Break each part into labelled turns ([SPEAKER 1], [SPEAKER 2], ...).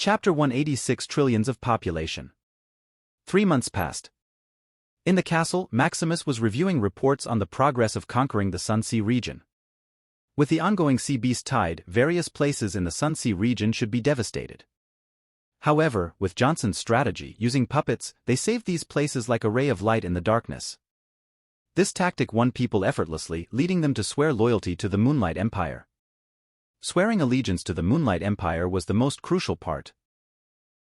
[SPEAKER 1] Chapter 186 Trillions of Population. 3 months passed. In the castle, Maximus was reviewing reports on the progress of conquering the Sunsea region. With the ongoing sea beast tide, various places in the Sunsea region should be devastated. However, with Johnson's strategy, using puppets, they saved these places like a ray of light in the darkness. This tactic won people effortlessly, leading them to swear loyalty to the Moonlight Empire. Swearing allegiance to the Moonlight Empire was the most crucial part.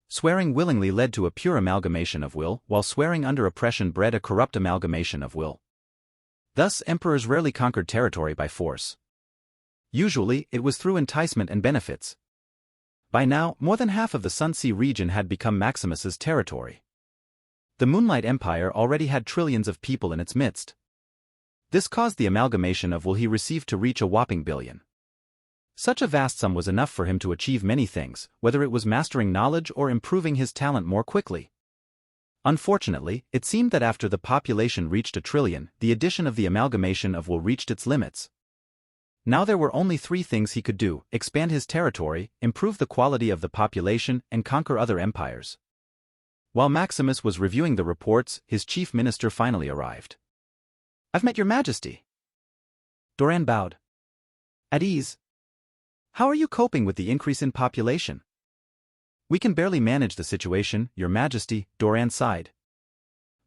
[SPEAKER 1] Swearing willingly led to a pure amalgamation of will, while swearing under oppression bred a corrupt amalgamation of will. Thus, emperors rarely conquered territory by force. Usually, it was through enticement and benefits. By now, more than half of the Sunsea region had become Maximus's territory. The Moonlight Empire already had trillions of people in its midst. This caused the amalgamation of will he received to reach a whopping billion. Such a vast sum was enough for him to achieve many things, whether it was mastering knowledge or improving his talent more quickly. Unfortunately, it seemed that after the population reached a trillion, the addition of the amalgamation of will reached its limits. Now there were only 3 things he could do: expand his territory, improve the quality of the population, and conquer other empires. While Maximus was reviewing the reports, his chief minister finally arrived. "I've met your majesty." Doran bowed. "At ease. How are you coping with the increase in population?" "We can barely manage the situation, your majesty," Doran sighed.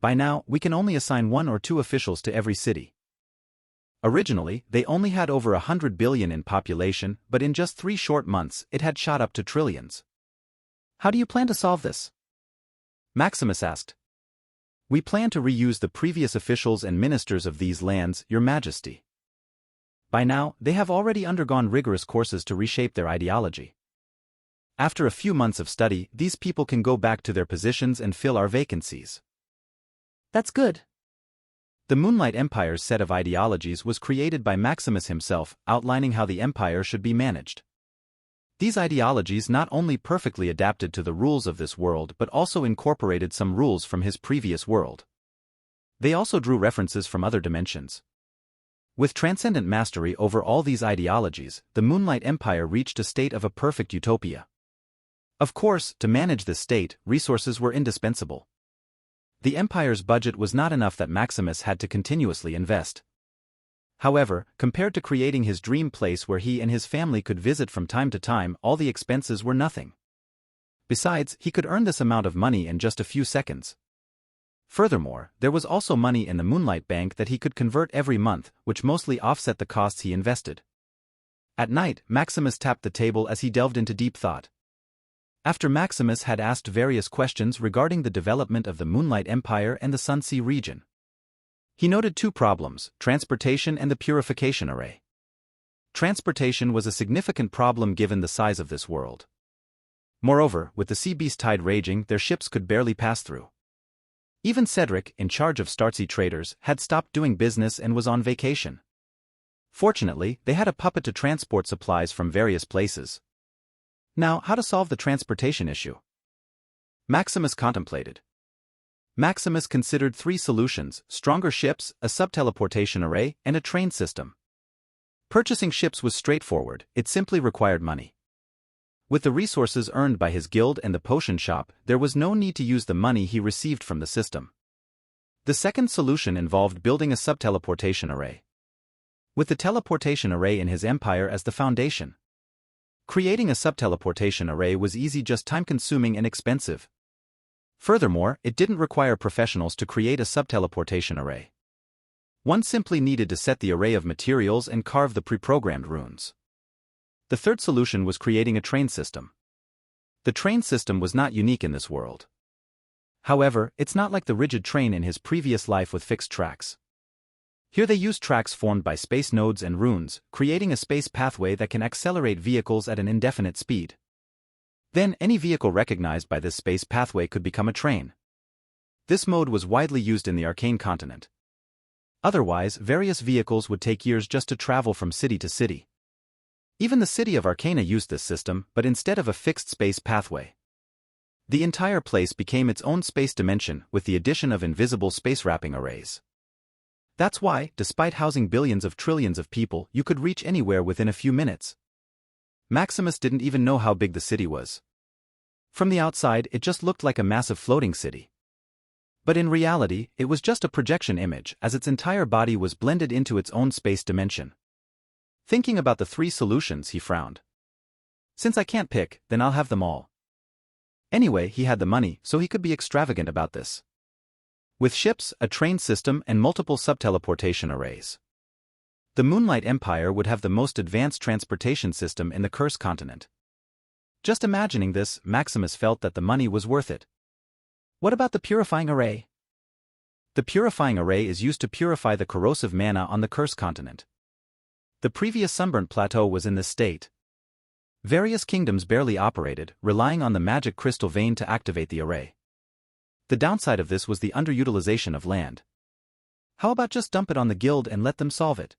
[SPEAKER 1] "By now, we can only assign 1 or 2 officials to every city. Originally, they only had over 100 billion in population, but in just 3 short months, it had shot up to trillions. How do you plan to solve this?" Maximus asked. "We plan to reuse the previous officials and ministers of these lands, your majesty. By now, they have already undergone rigorous courses to reshape their ideology. After a few months of study, these people can go back to their positions and fill our vacancies." "That's good." The Moonlight Empire's set of ideologies was created by Maximus himself, outlining how the empire should be managed. These ideologies not only perfectly adapted to the rules of this world but also incorporated some rules from his previous world. They also drew references from other dimensions. With transcendent mastery over all these ideologies, the Moonlight Empire reached a state of a perfect utopia. Of course, to manage this state, resources were indispensable. The empire's budget was not enough that Maximus had to continuously invest. However, compared to creating his dream place where he and his family could visit from time to time, all the expenses were nothing. Besides, he could earn this amount of money in just a few seconds. Furthermore, there was also money in the Moonlight Bank that he could convert every month, which mostly offset the costs he invested. At night, Maximus tapped the table as he delved into deep thought. After Maximus had asked various questions regarding the development of the Moonlight Empire and the Sunsea region, he noted 2 problems: transportation and the purification array. Transportation was a significant problem given the size of this world. Moreover, with the sea beast tide raging, their ships could barely pass through. Even Cedric, in charge of Startsea traders, had stopped doing business and was on vacation. Fortunately, they had a puppet to transport supplies from various places. Now, how to solve the transportation issue? Maximus contemplated. Maximus considered 3 solutions: stronger ships, a subteleportation array, and a train system. Purchasing ships was straightforward, it simply required money. With the resources earned by his guild and the potion shop, there was no need to use the money he received from the system. The second solution involved building a subteleportation array. With the teleportation array in his empire as the foundation, creating a subteleportation array was easy, just time-consuming and expensive. Furthermore, it didn't require professionals to create a subteleportation array. One simply needed to set the array of materials and carve the pre-programmed runes. The third solution was creating a train system. The train system was not unique in this world. However, it's not like the rigid train in his previous life with fixed tracks. Here they use tracks formed by space nodes and runes, creating a space pathway that can accelerate vehicles at an indefinite speed. Then, any vehicle recognized by this space pathway could become a train. This mode was widely used in the Arcane continent. Otherwise, various vehicles would take years just to travel from city to city. Even the city of Arcana used this system, but instead of a fixed space pathway, the entire place became its own space dimension with the addition of invisible space-wrapping arrays. That's why, despite housing billions of trillions of people, you could reach anywhere within a few minutes. Maximus didn't even know how big the city was. From the outside, it just looked like a massive floating city. But in reality, it was just a projection image, as its entire body was blended into its own space dimension. Thinking about the 3 solutions, he frowned. Since I can't pick, then I'll have them all. Anyway, he had the money, so he could be extravagant about this. With ships, a train system, and multiple subteleportation arrays. The Moonlight Empire would have the most advanced transportation system in the Curse continent. Just imagining this, Maximus felt that the money was worth it. What about the Purifying Array? The Purifying Array is used to purify the corrosive mana on the Curse continent. The previous Sunburnt Plateau was in this state. Various kingdoms barely operated, relying on the magic crystal vein to activate the array. The downside of this was the underutilization of land. How about just dump it on the guild and let them solve it?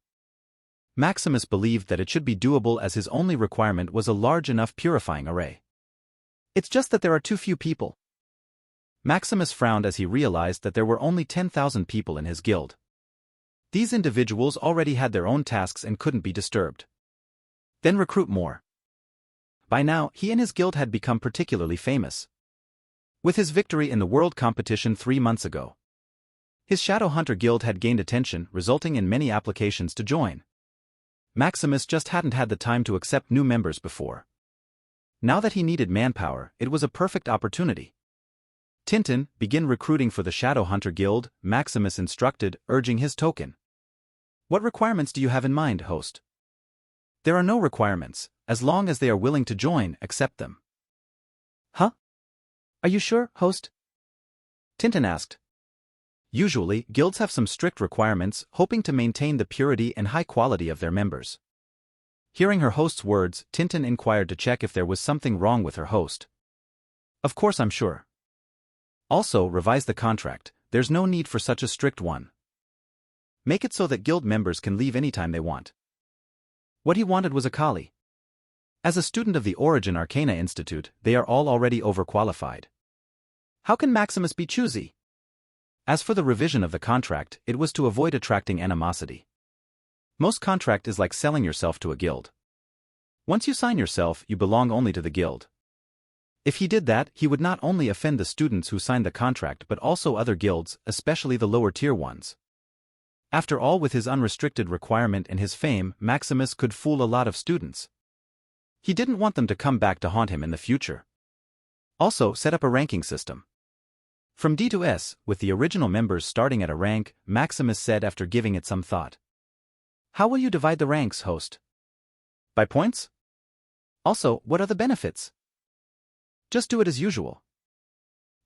[SPEAKER 1] Maximus believed that it should be doable, as his only requirement was a large enough purifying array. It's just that there are too few people. Maximus frowned as he realized that there were only 10,000 people in his guild. These individuals already had their own tasks and couldn't be disturbed. Then recruit more. By now, he and his guild had become particularly famous. With his victory in the world competition 3 months ago, his Shadow Hunter guild had gained attention, resulting in many applications to join. Maximus just hadn't had the time to accept new members before. Now that he needed manpower, it was a perfect opportunity. Tintin, begin recruiting for the Shadow Hunter guild, Maximus instructed, urging his token. What requirements do you have in mind, host? There are no requirements. As long as they are willing to join, accept them. Huh? Are you sure, host? Tintin asked. Usually, guilds have some strict requirements, hoping to maintain the purity and high quality of their members. Hearing her host's words, Tintin inquired to check if there was something wrong with her host. Of course I'm sure. Also, revise the contract. There's no need for such a strict one. Make it so that guild members can leave anytime they want. What he wanted was a Kali. As a student of the Origin Arcana Institute, they are all already overqualified. How can Maximus be choosy? As for the revision of the contract, it was to avoid attracting animosity. Most contract is like selling yourself to a guild. Once you sign yourself, you belong only to the guild. If he did that, he would not only offend the students who signed the contract but also other guilds, especially the lower-tier ones. After all, with his unrestricted requirement and his fame, Maximus could fool a lot of students. He didn't want them to come back to haunt him in the future. Also, set up a ranking system. From D to S, with the original members starting at a rank, Maximus said after giving it some thought. How will you divide the ranks, host? By points? Also, what are the benefits? Just do it as usual.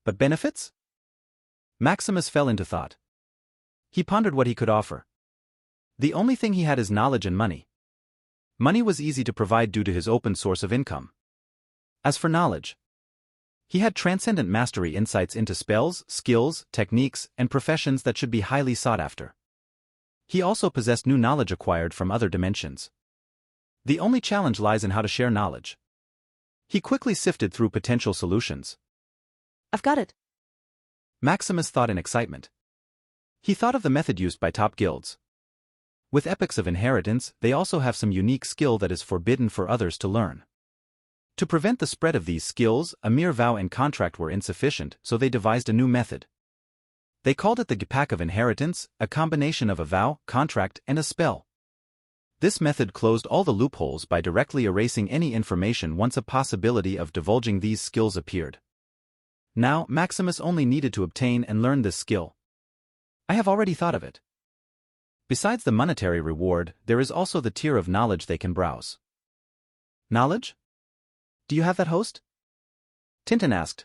[SPEAKER 1] But benefits? Maximus fell into thought. He pondered what he could offer. The only thing he had is knowledge and money. Money was easy to provide due to his open source of income. As for knowledge, he had transcendent mastery insights into spells, skills, techniques, and professions that should be highly sought after. He also possessed new knowledge acquired from other dimensions. The only challenge lies in how to share knowledge. He quickly sifted through potential solutions. I've got it. Maximus thought in excitement. He thought of the method used by top guilds. With epics of inheritance, they also have some unique skill that is forbidden for others to learn. To prevent the spread of these skills, a mere vow and contract were insufficient, so they devised a new method. They called it the Pack of Inheritance, a combination of a vow, contract, and a spell. This method closed all the loopholes by directly erasing any information once a possibility of divulging these skills appeared. Now, Maximus only needed to obtain and learn this skill. I have already thought of it. Besides the monetary reward, there is also the tier of knowledge they can browse. Knowledge? Do you have that, host? Tintin asked.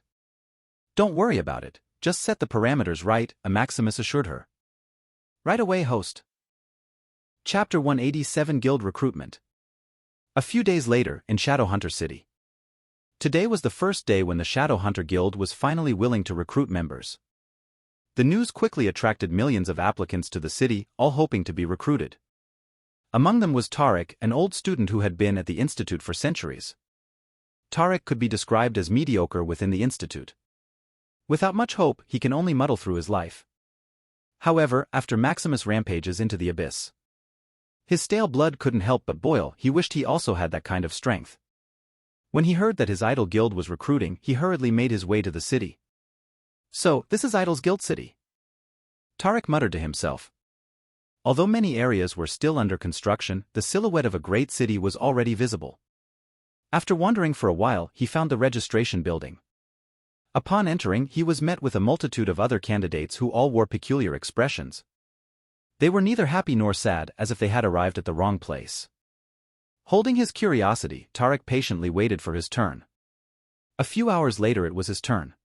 [SPEAKER 1] Don't worry about it, just set the parameters right, Maximus assured her. Right away, host. Chapter 187 Guild Recruitment. A few days later, in Shadowhunter City. Today was the first day when the Shadowhunter Guild was finally willing to recruit members. The news quickly attracted millions of applicants to the city, all hoping to be recruited. Among them was Tarek, an old student who had been at the Institute for centuries. Tarek could be described as mediocre within the Institute. Without much hope, he can only muddle through his life. However, after Maximus rampages into the abyss, his stale blood couldn't help but boil. He wished he also had that kind of strength. When he heard that his idol guild was recruiting, he hurriedly made his way to the city. So, this is Idol's Guild City, Tarek muttered to himself. Although many areas were still under construction, the silhouette of a great city was already visible. After wandering for a while, he found the registration building. Upon entering, he was met with a multitude of other candidates who all wore peculiar expressions. They were neither happy nor sad, as if they had arrived at the wrong place. Holding his curiosity, Tarek patiently waited for his turn. A few hours later it was his turn.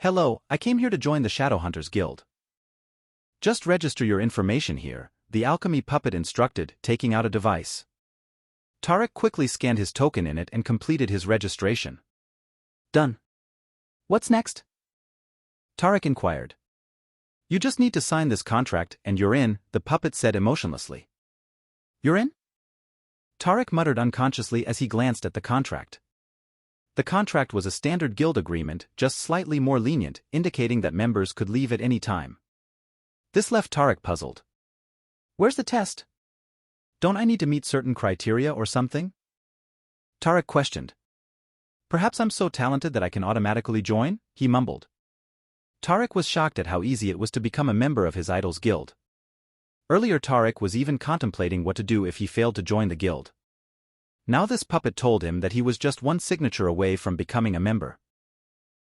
[SPEAKER 1] "Hello, I came here to join the Shadowhunters Guild." "Just register your information here," the alchemy puppet instructed, taking out a device. Tarek quickly scanned his token in it and completed his registration. "Done. What's next?" Tarek inquired. "You just need to sign this contract and you're in," the puppet said emotionlessly. "You're in?" Tarek muttered unconsciously as he glanced at the contract. The contract was a standard guild agreement, just slightly more lenient, indicating that members could leave at any time. This left Tarek puzzled. "Where's the test? Don't I need to meet certain criteria or something?" Tarek questioned. "Perhaps I'm so talented that I can automatically join?" he mumbled. Tarek was shocked at how easy it was to become a member of his idol's guild. Earlier Tarek was even contemplating what to do if he failed to join the guild. Now this puppet told him that he was just one signature away from becoming a member.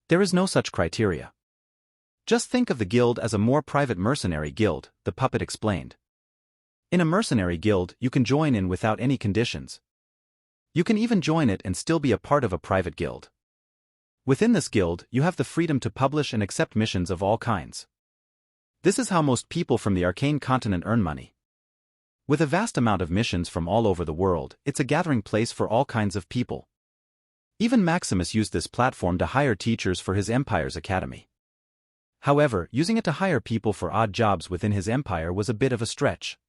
[SPEAKER 1] There is no such criteria. Just think of the guild as a more private mercenary guild, the puppet explained. In a mercenary guild, you can join in without any conditions. You can even join it and still be a part of a private guild. Within this guild, you have the freedom to publish and accept missions of all kinds. This is how most people from the arcane continent earn money. With a vast amount of missions from all over the world, it's a gathering place for all kinds of people. Even Maximus used this platform to hire teachers for his empire's academy. However, using it to hire people for odd jobs within his empire was a bit of a stretch.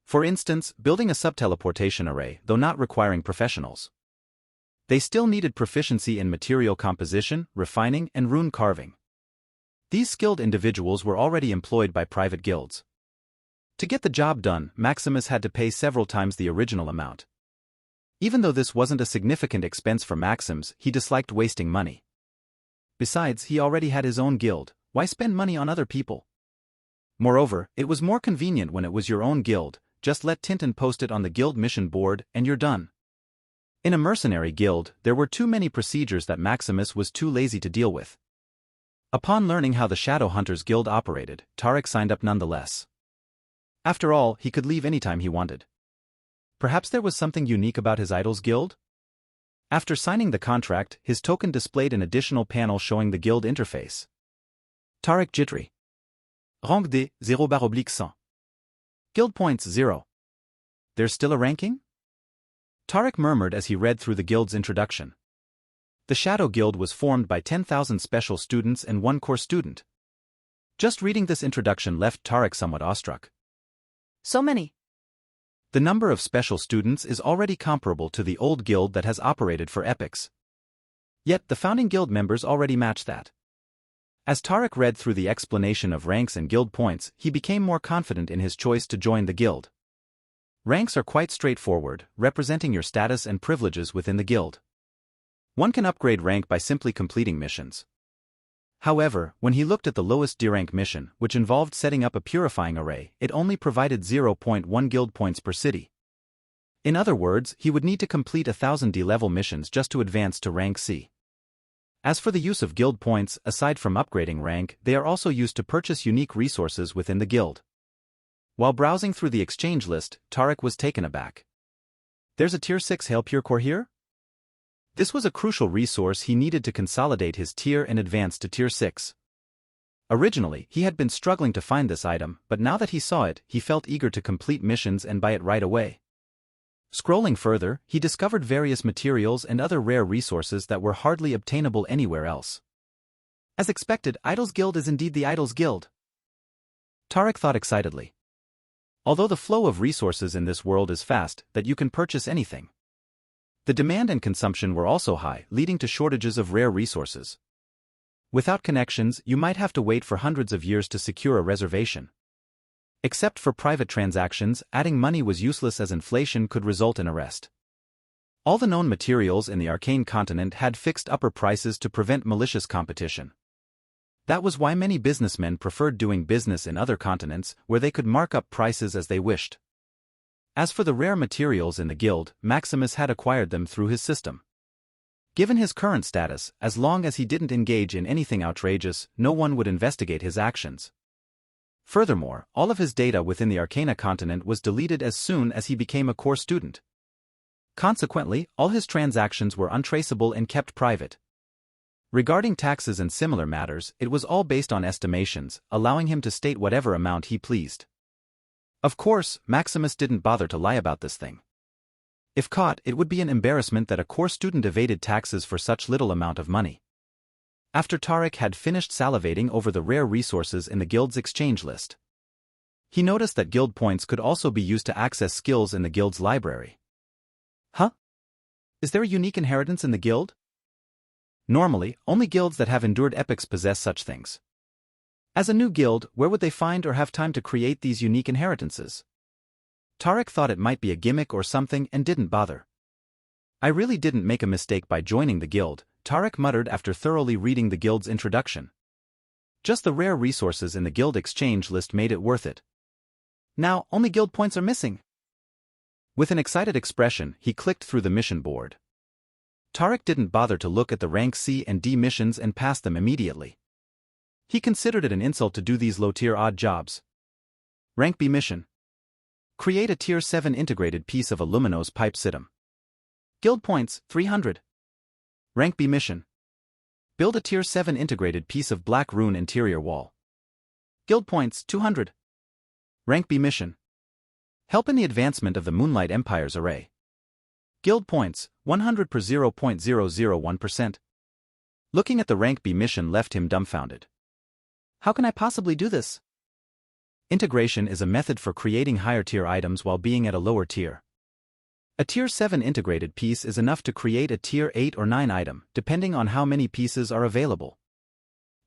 [SPEAKER 1] For instance, building a subteleportation array, though not requiring professionals. They still needed proficiency in material composition, refining, and rune carving. These skilled individuals were already employed by private guilds. To get the job done, Maximus had to pay several times the original amount. Even though this wasn't a significant expense for Maximus, he disliked wasting money. Besides, he already had his own guild, why spend money on other people? Moreover, it was more convenient when it was your own guild, just let Tintin post it on the guild mission board and you're done. In a mercenary guild, there were too many procedures that Maximus was too lazy to deal with. Upon learning how the Shadowhunters Guild operated, Tarek signed up nonetheless. After all, he could leave anytime he wanted. Perhaps there was something unique about his idol's guild? After signing the contract, his token displayed an additional panel showing the guild interface. Tarek Jitri. Rank D, 0/100. Guild points 0. There's still a ranking? Tarek murmured as he read through the guild's introduction. The Shadow Guild was formed by 10,000 special students and one core student. Just reading this introduction left Tarek somewhat awestruck. So many. The number of special students is already comparable to the old guild that has operated for epochs. Yet the founding guild members already match that. As Tarek read through the explanation of ranks and guild points, he became more confident in his choice to join the guild. Ranks are quite straightforward, representing your status and privileges within the guild. One can upgrade rank by simply completing missions. However, when he looked at the lowest D-rank mission, which involved setting up a purifying array, it only provided 0.1 guild points per city. In other words, he would need to complete 1,000 D-level missions just to advance to rank C. As for the use of guild points, aside from upgrading rank, they are also used to purchase unique resources within the guild. While browsing through the exchange list, Tarek was taken aback. There's a Tier 6 Hail Pure Core here? This was a crucial resource he needed to consolidate his tier and advance to Tier 6. Originally, he had been struggling to find this item, but now that he saw it, he felt eager to complete missions and buy it right away. Scrolling further, he discovered various materials and other rare resources that were hardly obtainable anywhere else. As expected, Idol's Guild is indeed the Idol's Guild. Tarek thought excitedly. Although the flow of resources in this world is fast, that you can purchase anything. The demand and consumption were also high, leading to shortages of rare resources. Without connections, you might have to wait for hundreds of years to secure a reservation. Except for private transactions, adding money was useless as inflation could result in arrest. All the known materials in the arcane continent had fixed upper prices to prevent malicious competition. That was why many businessmen preferred doing business in other continents where they could mark up prices as they wished. As for the rare materials in the guild, Maximus had acquired them through his system. Given his current status, as long as he didn't engage in anything outrageous, no one would investigate his actions. Furthermore, all of his data within the Arcana continent was deleted as soon as he became a core student. Consequently, all his transactions were untraceable and kept private. Regarding taxes and similar matters, it was all based on estimations, allowing him to state whatever amount he pleased. Of course, Maximus didn't bother to lie about this thing. If caught, it would be an embarrassment that a core student evaded taxes for such little amount of money. After Tarek had finished salivating over the rare resources in the guild's exchange list, he noticed that guild points could also be used to access skills in the guild's library. Huh? Is there a unique inheritance in the guild? Normally, only guilds that have endured epics possess such things. As a new guild, where would they find or have time to create these unique inheritances? Tarek thought it might be a gimmick or something and didn't bother. I really didn't make a mistake by joining the guild, Tarek muttered after thoroughly reading the guild's introduction. Just the rare resources in the guild exchange list made it worth it. Now, only guild points are missing. With an excited expression, he clicked through the mission board. Tarek didn't bother to look at the rank C and D missions and passed them immediately. He considered it an insult to do these low-tier odd jobs. Rank B mission. Create a Tier 7 integrated piece of a luminous pipe situm. Guild points, 300. Rank B mission. Build a Tier 7 integrated piece of black rune interior wall. Guild points, 200. Rank B mission. Help in the advancement of the Moonlight Empire's array. Guild points, 100 per 0.001%. Looking at the rank B mission left him dumbfounded. How can I possibly do this? Integration is a method for creating higher-tier items while being at a lower tier. A Tier 7 integrated piece is enough to create a Tier 8 or 9 item, depending on how many pieces are available.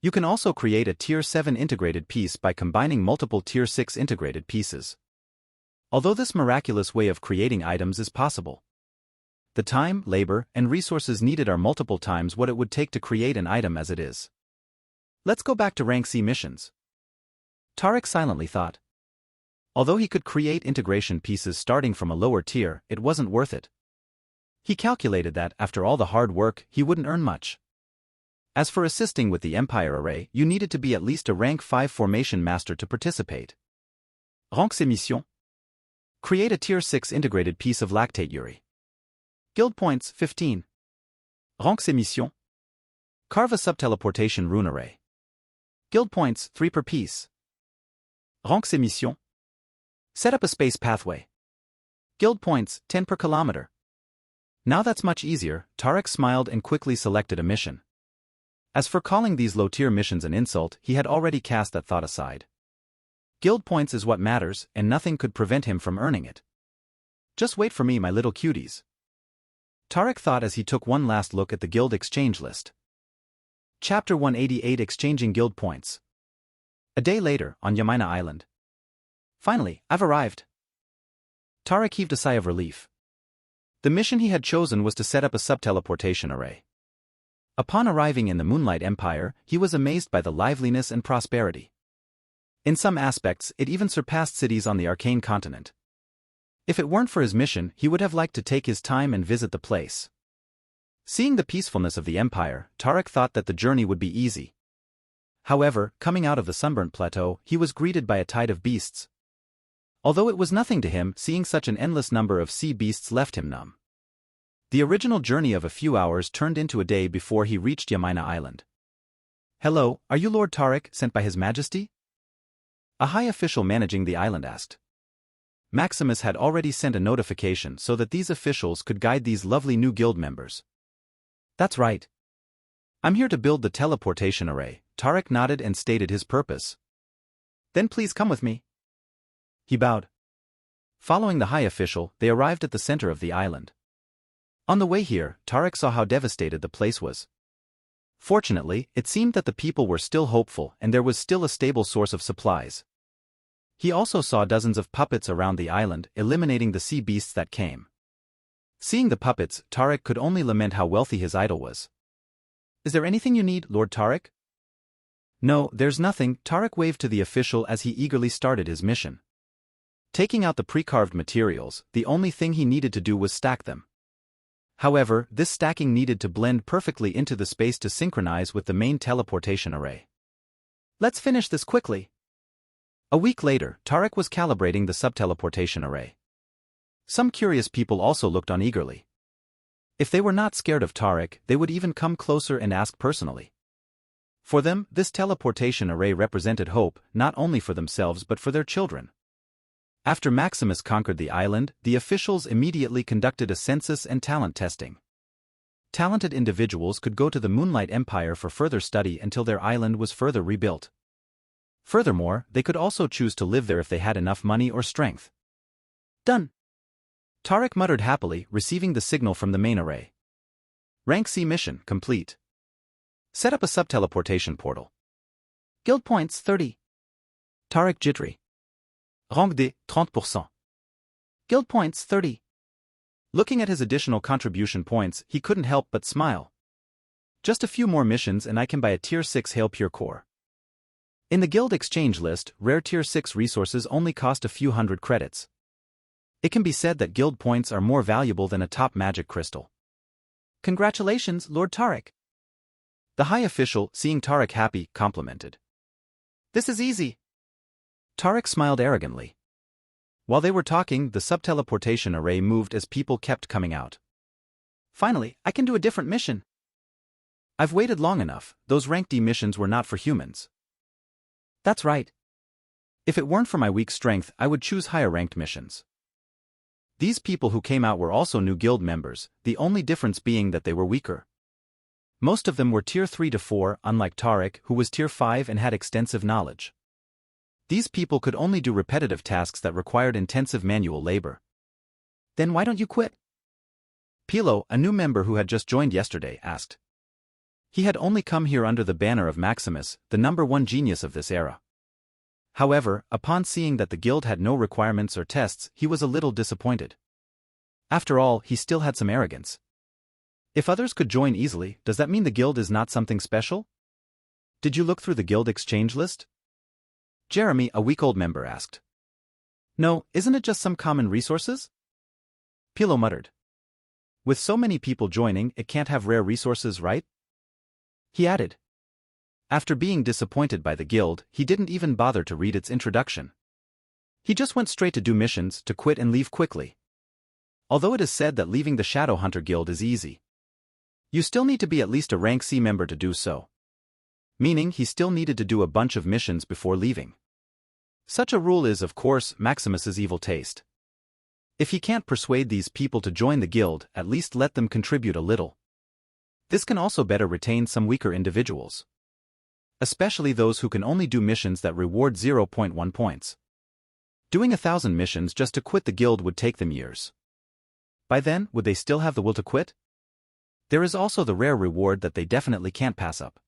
[SPEAKER 1] You can also create a Tier 7 integrated piece by combining multiple Tier 6 integrated pieces. Although this miraculous way of creating items is possible, the time, labor, and resources needed are multiple times what it would take to create an item as it is. Let's go back to rank C missions. Tarek silently thought. Although he could create integration pieces starting from a lower tier, it wasn't worth it. He calculated that, after all the hard work, he wouldn't earn much. As for assisting with the Empire Array, you needed to be at least a rank 5 formation master to participate. Rank C mission. Create a Tier 6 integrated piece of lactate Yuri. Guild points, 15. Rank C mission. Carve a subteleportation rune array. Guild points, 3 per piece. Rank C mission. Set up a space pathway. Guild points, 10 per kilometer. Now that's much easier, Tarek smiled and quickly selected a mission. As for calling these low-tier missions an insult, he had already cast that thought aside. Guild points is what matters, and nothing could prevent him from earning it. Just wait for me, my little cuties. Tarek thought as he took one last look at the guild exchange list. Chapter 188 Exchanging Guild Points. A day later, on Yamina Island. Finally, I've arrived. Tarek heaved a sigh of relief. The mission he had chosen was to set up a subteleportation array. Upon arriving in the Moonlight Empire, he was amazed by the liveliness and prosperity. In some aspects, it even surpassed cities on the Arcane continent. If it weren't for his mission, he would have liked to take his time and visit the place. Seeing the peacefulness of the Empire, Tarek thought that the journey would be easy. However, coming out of the Sunburnt Plateau, he was greeted by a tide of beasts. Although it was nothing to him, seeing such an endless number of sea beasts left him numb. The original journey of a few hours turned into a day before he reached Yamina Island. Hello, are you Lord Tarek, sent by His Majesty? A high official managing the island asked. Maximus had already sent a notification so that these officials could guide these lovely new guild members. That's right. I'm here to build the teleportation array. Tarek nodded and stated his purpose. Then please come with me. He bowed. Following the high official, they arrived at the center of the island. On the way here, Tarek saw how devastated the place was. Fortunately, it seemed that the people were still hopeful and there was still a stable source of supplies. He also saw dozens of puppets around the island, eliminating the sea beasts that came. Seeing the puppets, Tarek could only lament how wealthy his idol was. "Is there anything you need, Lord Tarek?" "No, there's nothing," Tarek waved to the official as he eagerly started his mission. Taking out the pre-carved materials, the only thing he needed to do was stack them. However, this stacking needed to blend perfectly into the space to synchronize with the main teleportation array. "Let's finish this quickly." A week later, Tarek was calibrating the subteleportation array. Some curious people also looked on eagerly. If they were not scared of Tarek, they would even come closer and ask personally. For them, this teleportation array represented hope, not only for themselves but for their children. After Maximus conquered the island, the officials immediately conducted a census and talent testing. Talented individuals could go to the Moonlight Empire for further study until their island was further rebuilt. Furthermore, they could also choose to live there if they had enough money or strength. "Done." Tarek muttered happily, receiving the signal from the main array. Rank C mission complete. Set up a subteleportation portal. Guild points 30. Tarek jittery. Rank D 30%. Guild points 30. Looking at his additional contribution points, he couldn't help but smile. Just a few more missions and I can buy a Tier 6 Hail Pure Core. In the guild exchange list, rare Tier 6 resources only cost a few hundred credits. It can be said that guild points are more valuable than a top magic crystal. "Congratulations, Lord Tarek." The high official, seeing Tarek happy, complimented. "This is easy." Tarek smiled arrogantly. While they were talking, the subteleportation array moved as people kept coming out. "Finally, I can do a different mission." "I've waited long enough, those rank D missions were not for humans." "That's right. If it weren't for my weak strength, I would choose higher ranked missions." These people who came out were also new guild members, the only difference being that they were weaker. Most of them were Tier 3 to 4, unlike Tarek, who was Tier 5 and had extensive knowledge. These people could only do repetitive tasks that required intensive manual labor. "Then why don't you quit?" Pilo, a new member who had just joined yesterday, asked. He had only come here under the banner of Maximus, the #1 genius of this era. However, upon seeing that the guild had no requirements or tests, he was a little disappointed. After all, he still had some arrogance. If others could join easily, does that mean the guild is not something special? "Did you look through the guild exchange list?" Jeremy, a week-old member, asked. "No, isn't it just some common resources?" Pilo muttered. "With so many people joining, it can't have rare resources, right?" He added. After being disappointed by the guild, he didn't even bother to read its introduction. He just went straight to do missions, to quit and leave quickly. Although it is said that leaving the Shadowhunter Guild is easy, you still need to be at least a rank C member to do so. Meaning he still needed to do a bunch of missions before leaving. Such a rule is, of course, Maximus's evil taste. If he can't persuade these people to join the guild, at least let them contribute a little. This can also better retain some weaker individuals, especially those who can only do missions that reward 0.1 points. Doing 1,000 missions just to quit the guild would take them years. By then, would they still have the will to quit? There is also the rare reward that they definitely can't pass up.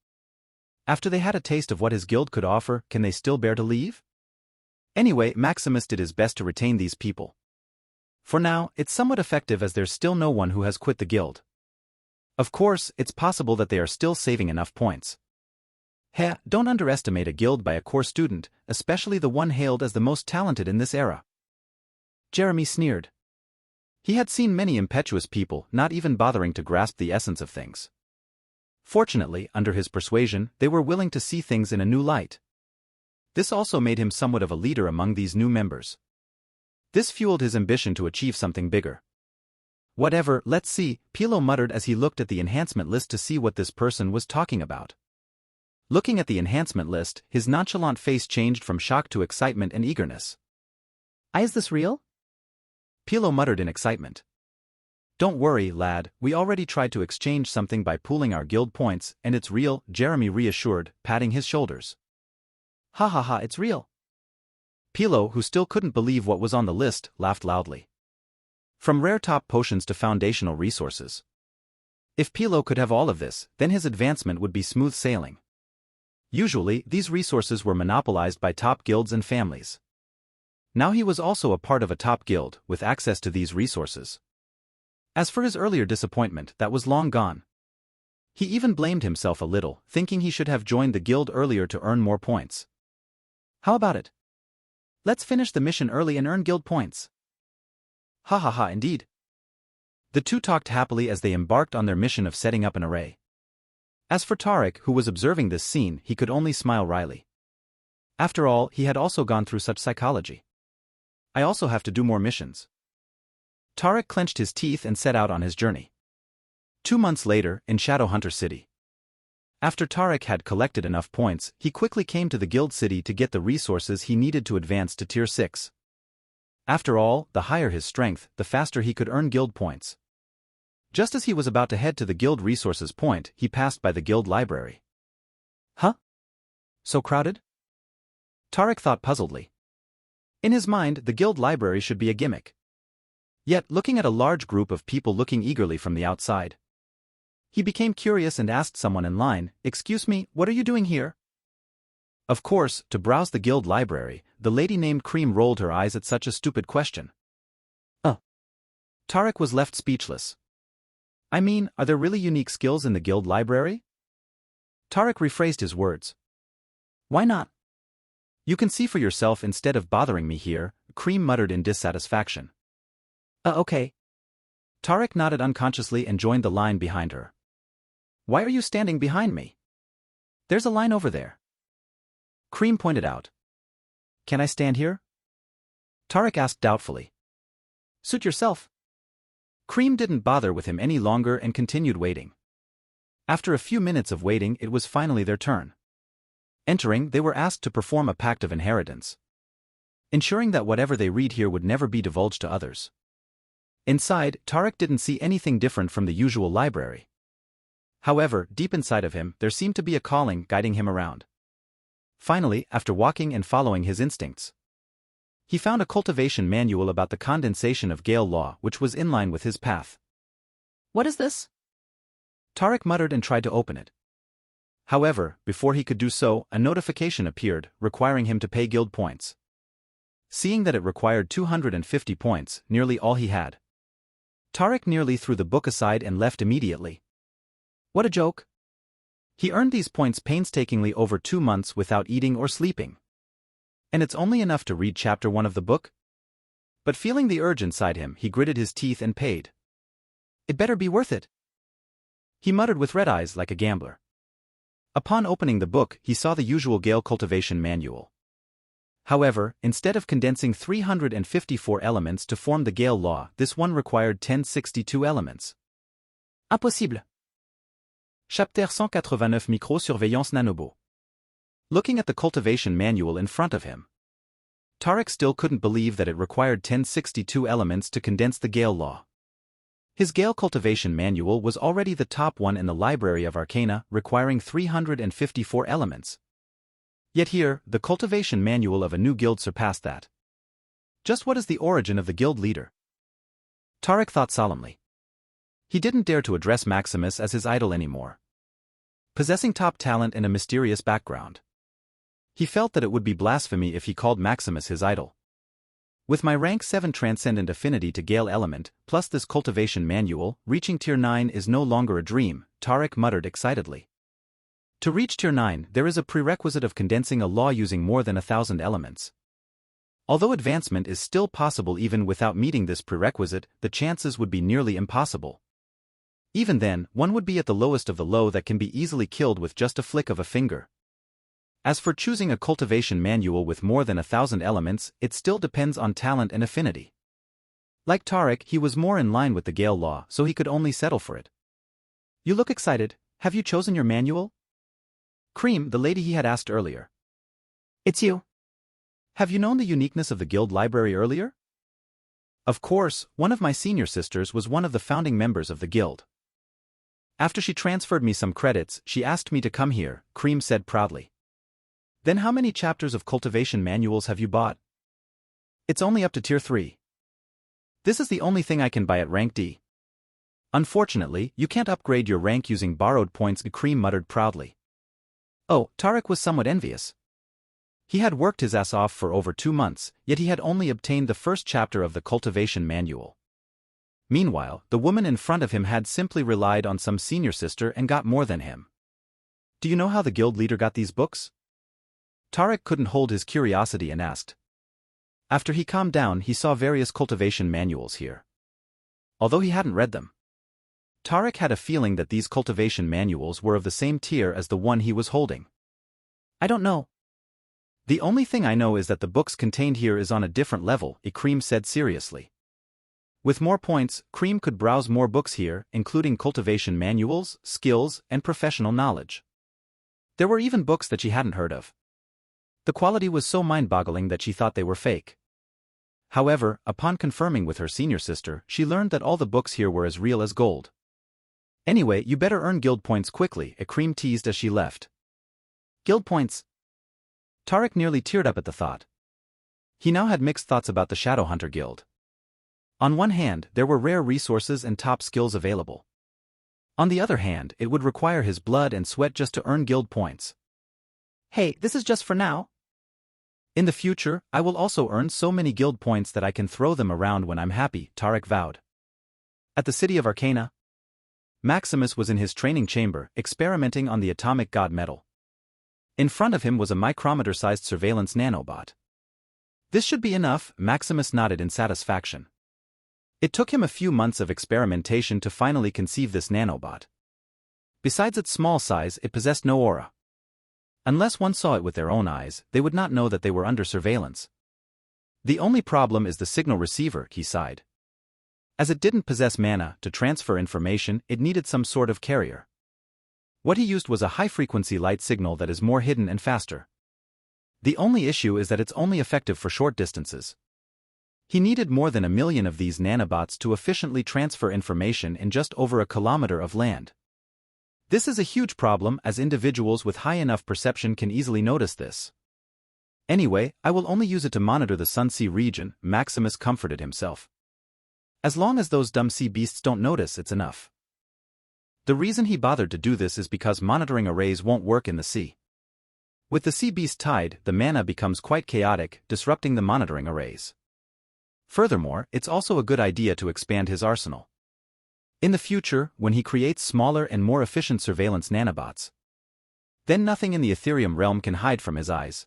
[SPEAKER 1] After they had a taste of what his guild could offer, can they still bear to leave? Anyway, Maximus did his best to retain these people. For now, it's somewhat effective as there's still no one who has quit the guild. Of course, it's possible that they are still saving enough points. Don't underestimate a guild by a core student, especially the one hailed as the most talented in this era. Jeremy sneered. He had seen many impetuous people not even bothering to grasp the essence of things. Fortunately, under his persuasion, they were willing to see things in a new light. This also made him somewhat of a leader among these new members. This fueled his ambition to achieve something bigger. "Whatever, let's see," Pilo muttered as he looked at the enhancement list to see what this person was talking about. Looking at the enhancement list, his nonchalant face changed from shock to excitement and eagerness. "Is this real?" Pilo muttered in excitement. "Don't worry, lad, we already tried to exchange something by pooling our guild points, and it's real," Jeremy reassured, patting his shoulders. "Ha ha ha, it's real." Pilo, who still couldn't believe what was on the list, laughed loudly. From rare top potions to foundational resources. If Pilo could have all of this, then his advancement would be smooth sailing. Usually, these resources were monopolized by top guilds and families. Now he was also a part of a top guild, with access to these resources. As for his earlier disappointment, that was long gone. He even blamed himself a little, thinking he should have joined the guild earlier to earn more points. How about it? Let's finish the mission early and earn guild points. Ha ha ha, indeed. The two talked happily as they embarked on their mission of setting up an array. As for Tarek, who was observing this scene, he could only smile wryly. After all, he had also gone through such psychology. I also have to do more missions. Tarek clenched his teeth and set out on his journey. 2 months later, in Shadowhunter City. After Tarek had collected enough points, he quickly came to the guild city to get the resources he needed to advance to tier 6. After all, the higher his strength, the faster he could earn guild points. Just as he was about to head to the guild resources point, he passed by the guild library. Huh? So crowded? Tarek thought puzzledly. In his mind, the guild library should be a gimmick. Yet, looking at a large group of people looking eagerly from the outside, he became curious and asked someone in line, "Excuse me, what are you doing here?" Of course, to browse the guild library, the lady named Cream rolled her eyes at such a stupid question. Tarek was left speechless. I mean, are there really unique skills in the guild library? Tarek rephrased his words. Why not? You can see for yourself instead of bothering me here, Cream muttered in dissatisfaction. Okay. Tarek nodded unconsciously and joined the line behind her. Why are you standing behind me? There's a line over there. Cream pointed out. Can I stand here? Tarek asked doubtfully. Suit yourself. Cream didn't bother with him any longer and continued waiting. After a few minutes of waiting, it was finally their turn. Entering, they were asked to perform a pact of inheritance, ensuring that whatever they read here would never be divulged to others. Inside, Tarek didn't see anything different from the usual library. However, deep inside of him, there seemed to be a calling guiding him around. Finally, after walking and following his instincts, he found a cultivation manual about the condensation of Gale law, which was in line with his path. What is this? Tarek muttered and tried to open it. However, before he could do so, a notification appeared, requiring him to pay guild points. Seeing that it required 250 points, nearly all he had, Tarek nearly threw the book aside and left immediately. What a joke! He earned these points painstakingly over 2 months without eating or sleeping. And it's only enough to read chapter 1 of the book? But feeling the urge inside him, he gritted his teeth and paid. It better be worth it. He muttered with red eyes like a gambler. Upon opening the book, he saw the usual Gale cultivation manual. However, instead of condensing 354 elements to form the Gale law, this one required 1062 elements. Impossible. Chapitre 189 Micro-surveillance Nanobot. Looking at the cultivation manual in front of him, Tarek still couldn't believe that it required 1062 elements to condense the Gale law. His Gale cultivation manual was already the top one in the Library of Arcana, requiring 354 elements. Yet here, the cultivation manual of a new guild surpassed that. Just what is the origin of the guild leader? Tarek thought solemnly. He didn't dare to address Maximus as his idol anymore. Possessing top talent and a mysterious background, he felt that it would be blasphemy if he called Maximus his idol. With my rank 7 transcendent affinity to Gale element, plus this cultivation manual, reaching tier 9 is no longer a dream, Tarek muttered excitedly. To reach tier 9, there is a prerequisite of condensing a law using more than 1,000 elements. Although advancement is still possible even without meeting this prerequisite, the chances would be nearly impossible. Even then, one would be at the lowest of the low that can be easily killed with just a flick of a finger. As for choosing a cultivation manual with more than 1,000 elements, it still depends on talent and affinity. Like Tarek, he was more in line with the Gale law, so he could only settle for it. You look excited. Have you chosen your manual? Cream, the lady he had asked earlier. It's you. Have you known the uniqueness of the guild library earlier? Of course, one of my senior sisters was one of the founding members of the guild. After she transferred me some credits, she asked me to come here, Cream said proudly. Then how many chapters of cultivation manuals have you bought? It's only up to tier 3. This is the only thing I can buy at rank D. Unfortunately, you can't upgrade your rank using borrowed points, Cream muttered proudly. Oh, Tarek was somewhat envious. He had worked his ass off for over 2 months, yet he had only obtained the first chapter of the cultivation manual. Meanwhile, the woman in front of him had simply relied on some senior sister and got more than him. Do you know how the guild leader got these books? Tarek couldn't hold his curiosity and asked. After he calmed down, he saw various cultivation manuals here. Although he hadn't read them, Tarek had a feeling that these cultivation manuals were of the same tier as the one he was holding. I don't know. The only thing I know is that the books contained here is on a different level, Ikrim said seriously. With more points, Cream could browse more books here, including cultivation manuals, skills, and professional knowledge. There were even books that she hadn't heard of. The quality was so mind-boggling that she thought they were fake. However, upon confirming with her senior sister, she learned that all the books here were as real as gold. Anyway, you better earn guild points quickly, Ikrim teased as she left. Guild points? Tarek nearly teared up at the thought. He now had mixed thoughts about the Shadowhunter Guild. On one hand, there were rare resources and top skills available. On the other hand, it would require his blood and sweat just to earn guild points. Hey, this is just for now. In the future, I will also earn so many guild points that I can throw them around when I'm happy, Tarek vowed. At the city of Arcana, Maximus was in his training chamber, experimenting on the atomic god metal. In front of him was a micrometer-sized surveillance nanobot. This should be enough, Maximus nodded in satisfaction. It took him a few months of experimentation to finally conceive this nanobot. Besides its small size, it possessed no aura. Unless one saw it with their own eyes, they would not know that they were under surveillance. The only problem is the signal receiver, he sighed. As it didn't possess mana to transfer information, it needed some sort of carrier. What he used was a high-frequency light signal that is more hidden and faster. The only issue is that it's only effective for short distances. He needed more than 1 million of these nanobots to efficiently transfer information in just over 1 kilometer of land. This is a huge problem, as individuals with high enough perception can easily notice this. Anyway, I will only use it to monitor the Sun-Sea region, Maximus comforted himself. As long as those dumb sea beasts don't notice, it's enough. The reason he bothered to do this is because monitoring arrays won't work in the sea. With the sea beast tied, the mana becomes quite chaotic, disrupting the monitoring arrays. Furthermore, it's also a good idea to expand his arsenal. In the future, when he creates smaller and more efficient surveillance nanobots, then nothing in the Ethereum realm can hide from his eyes.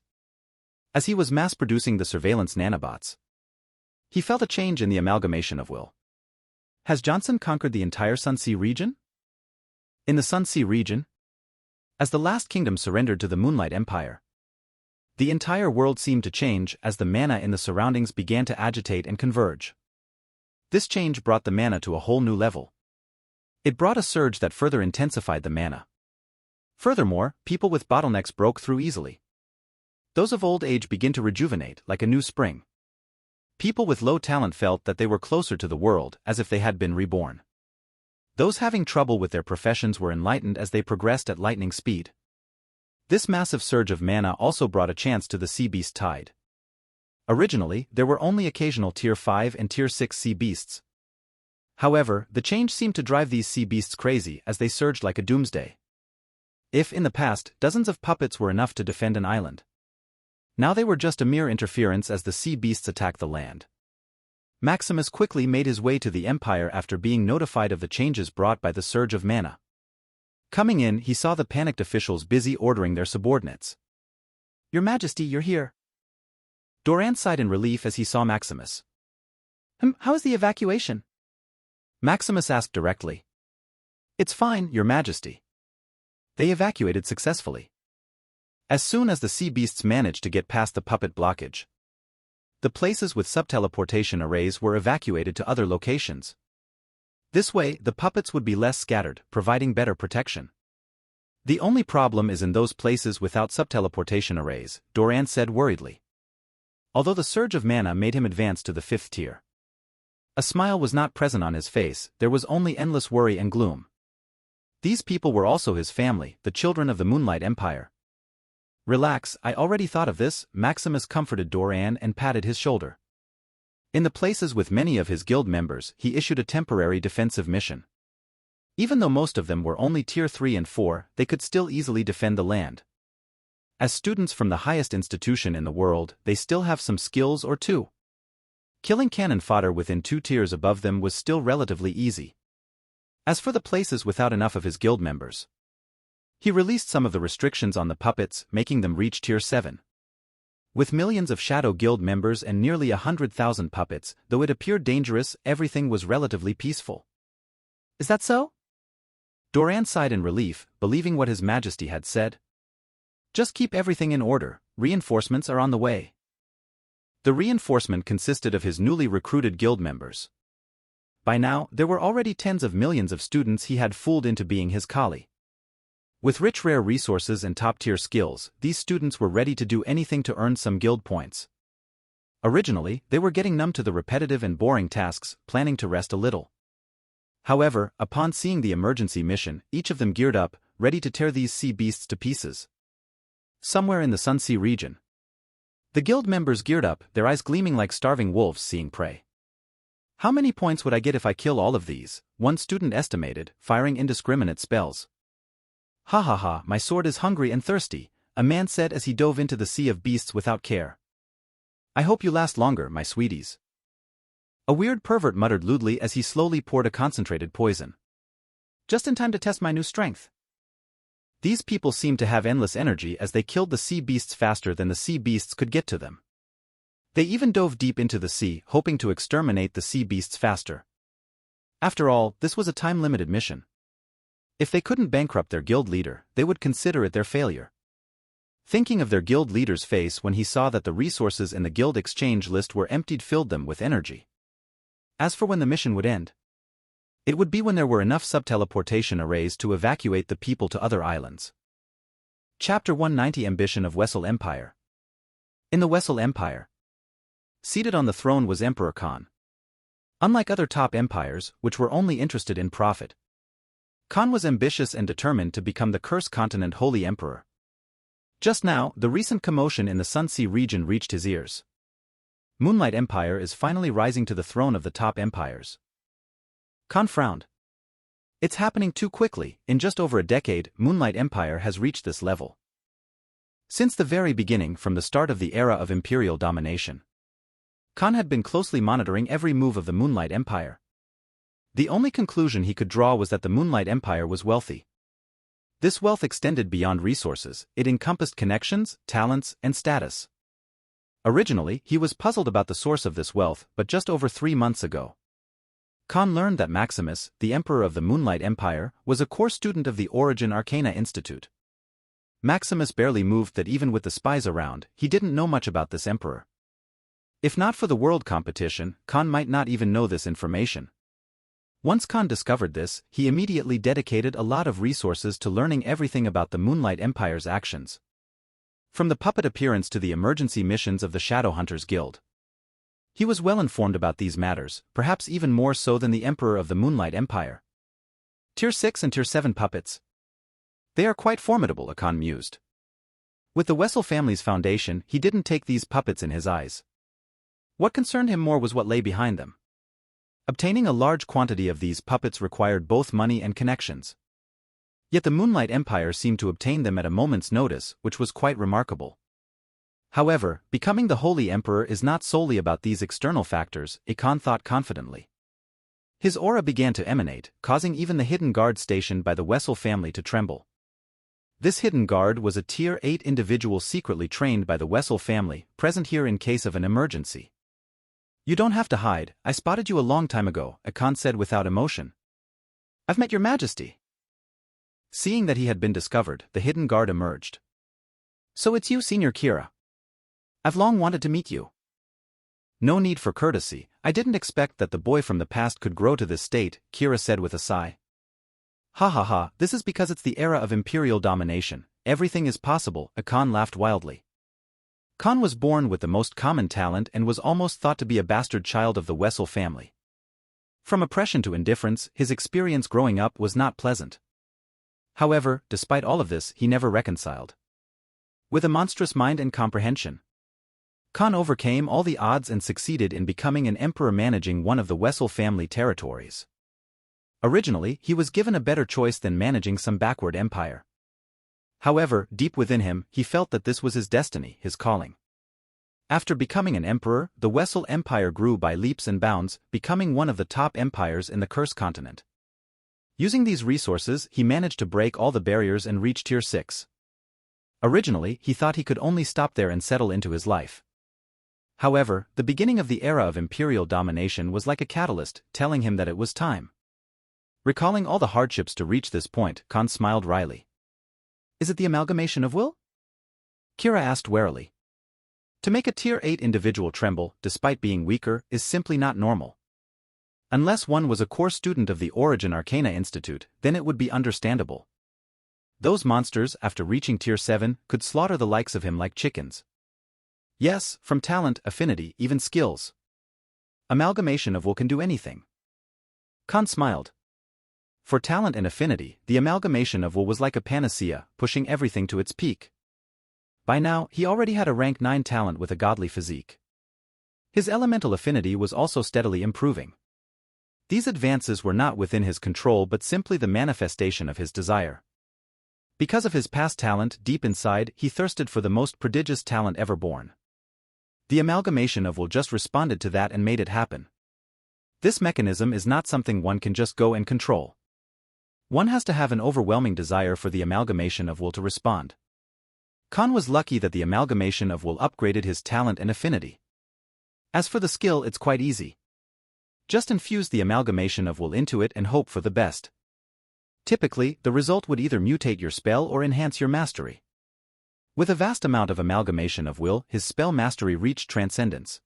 [SPEAKER 1] As he was mass-producing the surveillance nanobots, he felt a change in the amalgamation of will. Has Johnson conquered the entire Sun-Sea region? In the Sun-Sea region, as the last kingdom surrendered to the Moonlight Empire, the entire world seemed to change as the mana in the surroundings began to agitate and converge. This change brought the mana to a whole new level. It brought a surge that further intensified the mana. Furthermore, people with bottlenecks broke through easily. Those of old age begin to rejuvenate like a new spring. People with low talent felt that they were closer to the world, as if they had been reborn. Those having trouble with their professions were enlightened as they progressed at lightning speed. This massive surge of mana also brought a chance to the sea beast tide. Originally, there were only occasional Tier 5 and Tier 6 sea beasts. However, the change seemed to drive these sea beasts crazy as they surged like a doomsday. If in the past, dozens of puppets were enough to defend an island, now they were just a mere interference as the sea beasts attacked the land. Maximus quickly made his way to the Empire after being notified of the changes brought by the surge of mana. Coming in, he saw the panicked officials busy ordering their subordinates. Your Majesty, you're here. Doran sighed in relief as he saw Maximus. How is the evacuation? Maximus asked directly. It's fine, Your Majesty. They evacuated successfully. As soon as the sea beasts managed to get past the puppet blockage, the places with subteleportation arrays were evacuated to other locations. This way, the puppets would be less scattered, providing better protection. The only problem is in those places without subteleportation arrays, Doran said worriedly. Although the surge of mana made him advance to the 5th tier, a smile was not present on his face, there was only endless worry and gloom. These people were also his family, the children of the Moonlight Empire. Relax, I already thought of this, Maximus comforted Doran and patted his shoulder. In the places with many of his guild members, he issued a temporary defensive mission. Even though most of them were only Tier 3 and 4, they could still easily defend the land. As students from the highest institution in the world, they still have some skills or two. Killing cannon fodder within 2 tiers above them was still relatively easy. As for the places without enough of his guild members, he released some of the restrictions on the puppets, making them reach tier 7. With millions of Shadow Guild members and nearly 100,000 puppets, though it appeared dangerous, everything was relatively peaceful. Is that so? Doran sighed in relief, believing what His Majesty had said. Just keep everything in order, reinforcements are on the way. The reinforcement consisted of his newly recruited guild members. By now, there were already tens of millions of students he had fooled into being his collie. With rich rare resources and top-tier skills, these students were ready to do anything to earn some guild points. Originally, they were getting numb to the repetitive and boring tasks, planning to rest a little. However, upon seeing the emergency mission, each of them geared up, ready to tear these sea beasts to pieces. Somewhere in the Sunsea region, the guild members geared up, their eyes gleaming like starving wolves seeing prey. How many points would I get if I kill all of these? One student estimated, firing indiscriminate spells. Ha ha ha, my sword is hungry and thirsty, a man said as he dove into the sea of beasts without care. I hope you last longer, my sweeties. A weird pervert muttered lewdly as he slowly poured a concentrated poison. Just in time to test my new strength. These people seemed to have endless energy as they killed the sea beasts faster than the sea beasts could get to them. They even dove deep into the sea, hoping to exterminate the sea beasts faster. After all, this was a time-limited mission. If they couldn't bankrupt their guild leader, they would consider it their failure. Thinking of their guild leader's face when he saw that the resources in the guild exchange list were emptied filled them with energy. As for when the mission would end, it would be when there were enough subteleportation arrays to evacuate the people to other islands. Chapter 190 Ambition of Westle Empire. In the Westle Empire, seated on the throne was Emperor Khan. Unlike other top empires, which were only interested in profit, Khan was ambitious and determined to become the Cursed Continent Holy Emperor. Just now, the recent commotion in the Sunsea region reached his ears. Moonlight Empire is finally rising to the throne of the top empires. Khan frowned. It's happening too quickly. In just over a decade, Moonlight Empire has reached this level. Since the very beginning, from the start of the era of imperial domination, Khan had been closely monitoring every move of the Moonlight Empire. The only conclusion he could draw was that the Moonlight Empire was wealthy. This wealth extended beyond resources, it encompassed connections, talents, and status. Originally, he was puzzled about the source of this wealth, but just over 3 months ago, Khan learned that Maximus, the Emperor of the Moonlight Empire, was a core student of the Origin Arcana Institute. Maximus barely moved that even with the spies around, he didn't know much about this emperor. If not for the world competition, Khan might not even know this information. Once Khan discovered this, he immediately dedicated a lot of resources to learning everything about the Moonlight Empire's actions. From the puppet appearance to the emergency missions of the Shadowhunters Guild, he was well informed about these matters, perhaps even more so than the Emperor of the Moonlight Empire. Tier 6 and Tier 7 puppets. They are quite formidable, Khan mused. With the Westle family's foundation, he didn't take these puppets in his eyes. What concerned him more was what lay behind them. Obtaining a large quantity of these puppets required both money and connections. Yet the Moonlight Empire seemed to obtain them at a moment's notice, which was quite remarkable. However, becoming the Holy Emperor is not solely about these external factors, Khan thought confidently. His aura began to emanate, causing even the hidden guard stationed by the Westle family to tremble. This hidden guard was a Tier 8 individual secretly trained by the Westle family, present here in case of an emergency. You don't have to hide, I spotted you a long time ago, Khan said without emotion. I've met your majesty. Seeing that he had been discovered, the hidden guard emerged. So it's you, Senior Kira. I've long wanted to meet you. No need for courtesy, I didn't expect that the boy from the past could grow to this state, Kira said with a sigh. Ha ha ha, this is because it's the era of imperial domination, everything is possible, Khan laughed wildly. Khan was born with the most common talent and was almost thought to be a bastard child of the Westle family. From oppression to indifference, his experience growing up was not pleasant. However, despite all of this, he never reconciled. With a monstrous mind and comprehension, Khan overcame all the odds and succeeded in becoming an emperor managing one of the Westle family territories. Originally, he was given a better choice than managing some backward empire. However, deep within him, he felt that this was his destiny, his calling. After becoming an emperor, the Westle Empire grew by leaps and bounds, becoming one of the top empires in the Cursed Continent. Using these resources, he managed to break all the barriers and reach Tier 6. Originally, he thought he could only stop there and settle into his life. However, the beginning of the era of imperial domination was like a catalyst, telling him that it was time. Recalling all the hardships to reach this point, Khan smiled wryly. Is it the amalgamation of will? Kira asked warily. To make a Tier 8 individual tremble, despite being weaker, is simply not normal. Unless one was a core student of the Origin Arcana Institute, then it would be understandable. Those monsters, after reaching Tier 7, could slaughter the likes of him like chickens. Yes, from talent, affinity, even skills. Amalgamation of will can do anything. Khan smiled. For talent and affinity, the amalgamation of will was like a panacea, pushing everything to its peak. By now, he already had a rank 9 talent with a godly physique. His elemental affinity was also steadily improving. These advances were not within his control but simply the manifestation of his desire. Because of his past talent deep inside, he thirsted for the most prodigious talent ever born. The amalgamation of will just responded to that and made it happen. This mechanism is not something one can just go and control. One has to have an overwhelming desire for the amalgamation of will to respond. Khan was lucky that the amalgamation of will upgraded his talent and affinity. As for the skill, it's quite easy. Just infuse the amalgamation of will into it and hope for the best. Typically, the result would either mutate your spell or enhance your mastery. With a vast amount of amalgamation of will, his spell mastery reached transcendence.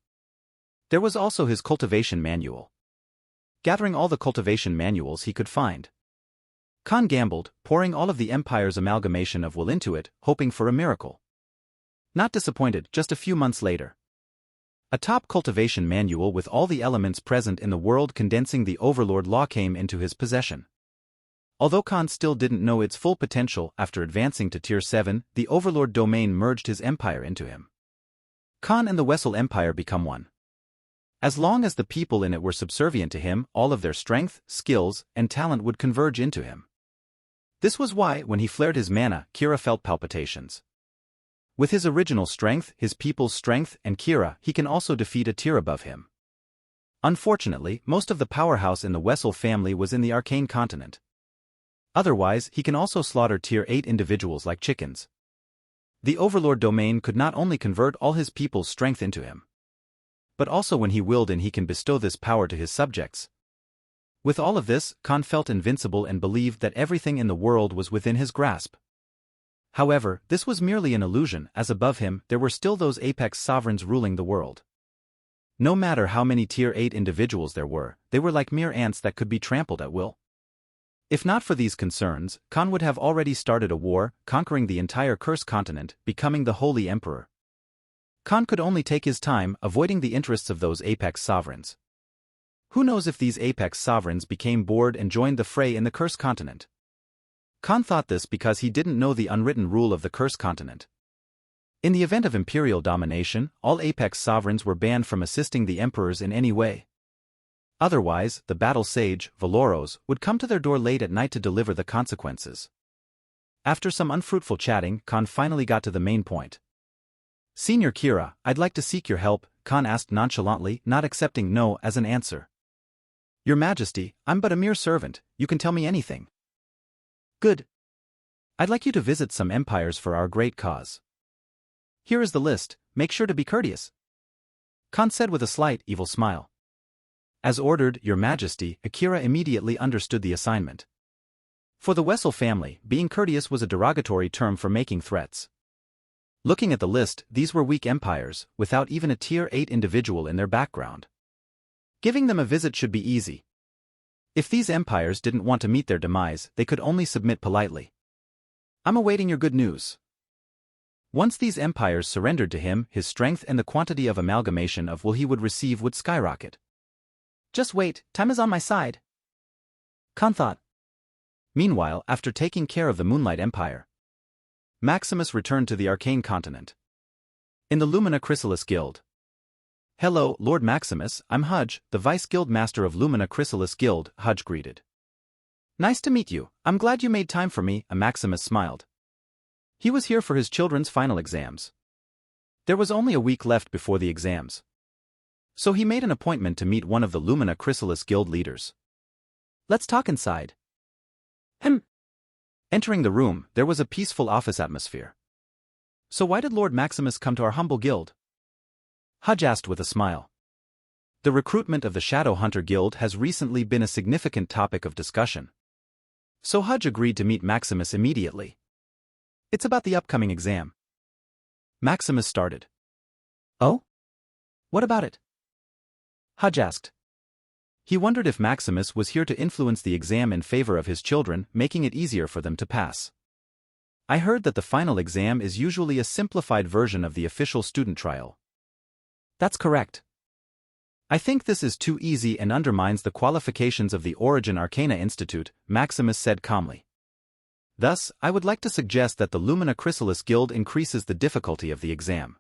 [SPEAKER 1] There was also his cultivation manual. Gathering all the cultivation manuals he could find, Khan gambled, pouring all of the Empire's amalgamation of will into it, hoping for a miracle. Not disappointed, just a few months later. A top cultivation manual with all the elements present in the world condensing the Overlord law came into his possession. Although Khan still didn't know its full potential, after advancing to Tier 7, the Overlord domain merged his empire into him. Khan and the Westle Empire become one. As long as the people in it were subservient to him, all of their strength, skills, and talent would converge into him. This was why, when he flared his mana, Kira felt palpitations. With his original strength, his people's strength, and Kira, he can also defeat a tier above him. Unfortunately, most of the powerhouse in the Westle family was in the Arcane Continent. Otherwise, he can also slaughter Tier 8 individuals like chickens. The Overlord domain could not only convert all his people's strength into him, but also when he willed and he can bestow this power to his subjects. With all of this, Khan felt invincible and believed that everything in the world was within his grasp. However, this was merely an illusion, as above him, there were still those apex sovereigns ruling the world. No matter how many Tier 8 individuals there were, they were like mere ants that could be trampled at will. If not for these concerns, Khan would have already started a war, conquering the entire Cursed Continent, becoming the Holy Emperor. Khan could only take his time, avoiding the interests of those apex sovereigns. Who knows if these apex sovereigns became bored and joined the fray in the Cursed Continent? Khan thought this because he didn't know the unwritten rule of the Cursed Continent. In the event of imperial domination, all apex sovereigns were banned from assisting the emperors in any way. Otherwise, the battle sage, Valoros, would come to their door late at night to deliver the consequences. After some unfruitful chatting, Khan finally got to the main point. Senior Kira, I'd like to seek your help, Khan asked nonchalantly, not accepting no as an answer. Your Majesty, I'm but a mere servant, you can tell me anything. Good. I'd like you to visit some empires for our great cause. Here is the list, make sure to be courteous. Khan said with a slight, evil smile. As ordered, Your Majesty, Akira immediately understood the assignment. For the Westle family, being courteous was a derogatory term for making threats. Looking at the list, these were weak empires, without even a Tier 8 individual in their background. Giving them a visit should be easy. If these empires didn't want to meet their demise, they could only submit politely. I'm awaiting your good news. Once these empires surrendered to him, his strength and the quantity of amalgamation of will he would receive would skyrocket. Just wait, time is on my side. Khan thought. Meanwhile, after taking care of the Moonlight Empire, Maximus returned to the Arcane Continent. In the Lumina Chrysalis Guild. Hello, Lord Maximus, I'm Hudge, the Vice Guild Master of Lumina Chrysalis Guild, Hudge greeted. Nice to meet you, I'm glad you made time for me, Maximus smiled. He was here for his children's final exams. There was only a week left before the exams. So he made an appointment to meet one of the Lumina Chrysalis Guild leaders. "Let's talk inside." Entering the room, there was a peaceful office atmosphere. "So why did Lord Maximus come to our humble guild?" Hudge asked with a smile. The recruitment of the Shadow Hunter Guild has recently been a significant topic of discussion. So Hudge agreed to meet Maximus immediately. "It's about the upcoming exam." Maximus started. "Oh? What about it?" Hudge asked. He wondered if Maximus was here to influence the exam in favor of his children, making it easier for them to pass. "I heard that the final exam is usually a simplified version of the official student trial." "That's correct. I think this is too easy and undermines the qualifications of the Origin Arcana Institute," Maximus said calmly. "Thus, I would like to suggest that the Lumina Chrysalis Guild increases the difficulty of the exam."